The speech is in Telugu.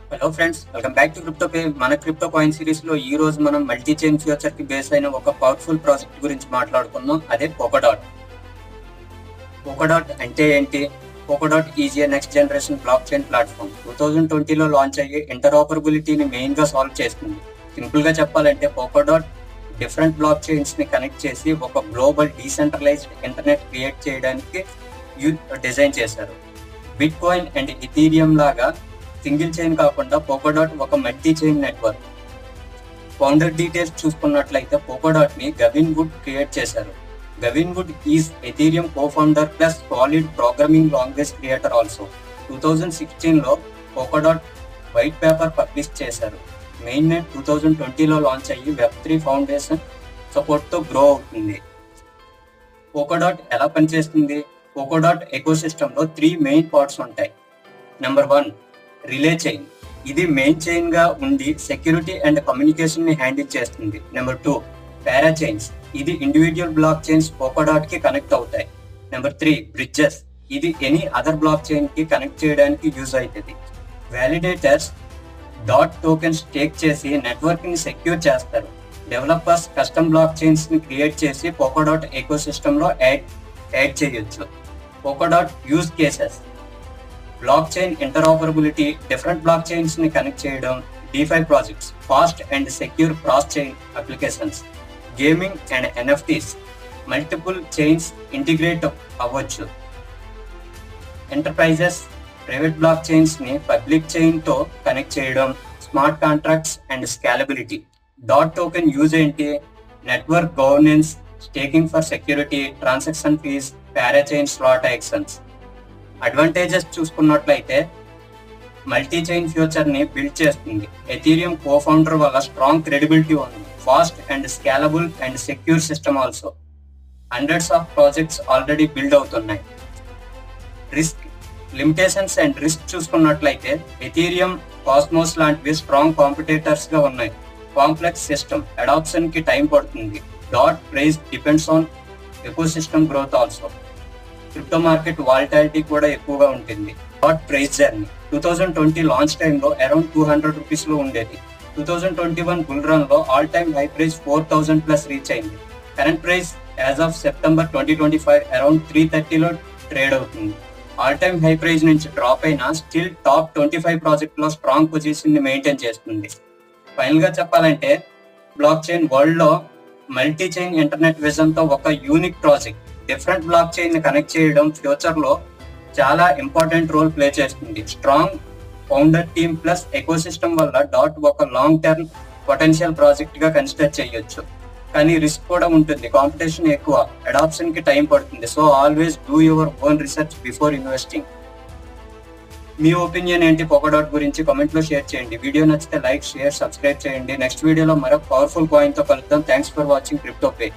Hello friends, welcome back to crypto pay. మన క్రిప్టో కాయిన్ సిరీస్ లో ఈ రోజు మనం మల్టీ చైన్ ఫ్యూచర్ కి బేస్ అయిన ఒక పవర్ఫుల్ ప్రాజెక్ట్ గురించి మాట్లాడుకుందాం. అదే పోకోడాట్. పోకోడాట్ అంటే ఏంటి? Polkadot is a next generation blockchain platform. 2020లో లాంచ్ అయ్యి ఇంటర్ఆపరబిలిటీని మెయిన్ గా సాల్వ్ చేస్తుంది. సింపుల్ గా చెప్పాలంటే పోకోడాట్ డిఫరెంట్ బ్లాక్ చైన్స్ ని కనెక్ట్ చేసి ఒక గ్లోబల్ డీసెంట్రలైజ్డ్ ఇంటర్నెట్ క్రియేట్ చేయడానికి డిజైన్ చేశారు. బిట్ కాయిన్ అండ్ ఇథీరియం లాగా సింగిల్ చైన్ కాకుండా పోకోడాట్ ఒక multi chain network. Founder details చూసుకున్నట్లయితే పోకోడాట్ ని గవిన్ వుడ్ క్రియేట్ చేశారు. Gavin Wood is Ethereum co-founder plus solid programming language creator also. 2016లో పోకోడాట్ white paper publish చేశారు. మెయిన్ నెట్ 2020లో లాంచ్ అయ్యి వెబ్3 ఫౌండేషన్ సపోర్ట్ తో గ్రో అవుతుంది. పోకోడాట్ ఎలా పనిచేస్తుంది? పోకోడాట్ ఎకోసిస్టమ్ లో 3 మెయిన్ పార్ట్స్ ఉంటాయి. Number 1, relay chain. ఇది మెయిన్ చైన్ గా ఉండి సెక్యూరిటీ అండ్ కమ్యూనికేషన్ ని హ్యాండిల్ చేస్తుంది. నెంబర్ 2, పారా చైన్స్. ఇది ఇండివిజువల్ బ్లాక్ చైన్స్ పోకోడాట్ కి కనెక్ట్ అవుతాయి. Number 3, bridges. ఇది ఎనీ అదర్ బ్లాక్ చైన్ కి కనెక్ట్ చేయడానికి యూజ్ అవుతుంది. వ్యాలిడేటర్స్ డాట్ టోకెన్స్ టేక్ చేసి నెట్వర్క్ ని సెక్యూర్ చేస్తారు. డెవలపర్స్ కస్టమ్ బ్లాక్ చైన్స్ ని క్రియేట్ చేసి పోకోడాట్ ఎకోసిస్టమ్ లో యాడ్ చేయొచ్చు. Polkadot use cases: blockchain interoperability, different blockchains ని కనెక్ట్ చేయడం, DeFi projects, fast and secure cross chain applications, gaming and NFTs, multiple chains integrate అవ్వచ్చు. ఎంటర్ప్రైజెస్ ప్రైవేట్ బ్లాక్ చైన్స్ ని పబ్లిక్ చైన్ తో కనెక్ట్ చేయడం, smart contracts and scalability. Dot token use ఏంటి? Network governance, staking for security, transaction fees, para chain slot actions. Advantages చూసుకున్నట్లయితే మల్టీ చైన్ ఫ్యూచర్ ని బిల్డ్ చేస్తుంది. ఎథీరియం కో-ఫౌండర్ వల్ల స్ట్రాంగ్ క్రెడిబిలిటీ ఉంది. Fast and scalable and secure system also. Hundreds of projects already build అవుతున్నాయి. రిస్క్ లిమిటేషన్స్ అండ్ రిస్క్ చూసుకున్నట్లయితే ఎథీరియం, కాస్మోస్ లాంటివి స్ట్రాంగ్ కాంపిటేటర్స్ గా ఉన్నాయి. కాంప్లెక్స్ సిస్టమ్, అడాప్షన్ కి టైం పడుతుంది. Dot price depends on ecosystem growth also. Crypto market వాలిటాలిటీ కూడా ఎక్కువగా ఉంటుంది. డాట్ ప్రైస్ జర్నీ 2020 లాంచ్ టైంలో అరౌండ్ 200 రూపీస్ లో ఉండేది. 2021 బుల్ రన్ లో all time high price 4000 plus reach అయింది. Current price as of September 2025 around 330 లో ట్రేడ్ అవుతుంది. ఆల్ టైమ్ హై ప్రైస్ నుంచి డ్రాప్ అయినా స్టిల్ టాప్ 25 ప్రాజెక్ట్ లో స్ట్రాంగ్ పొజిషన్ ని మెయింటైన్ చేస్తుంది. ఫైనల్ గా చెప్పాలంటే బ్లాక్ చైన్ వరల్డ్ లో మల్టీ చైన్ ఇంటర్నెట్ విజన్ తో ఒక unique project. Different blockchain ని కనెక్ట్ చేయడం ఫ్యూచర్ లో చాలా ఇంపార్టెంట్ రోల్ ప్లే చేస్తుంది. Strong founder team plus ecosystem వల్ల డాట్ ఒక లాంగ్ టర్మ్ పొటెన్షియల్ ప్రాజెక్ట్ గా కన్సిడర్ చేయొచ్చు. కానీ రిస్క్ కూడా ఉంటుంది. కాంపిటీషన్ ఎక్కువ, అడాప్షన్ కి టైం పడుతుంది. So always do your own research before investing. Me opinion ఏంటి పోకోడాట్ గురించి? కామెంట్ లో షేర్ చేయండి. వీడియో నచ్చితే లైక్, షేర్, సబ్స్క్రైబ్ చేయండి. నెక్స్ట్ వీడియోలో మరొక పవర్ఫుల్ కాయిన్ తో కలుద్దాం. Thanks for watching crypto pay.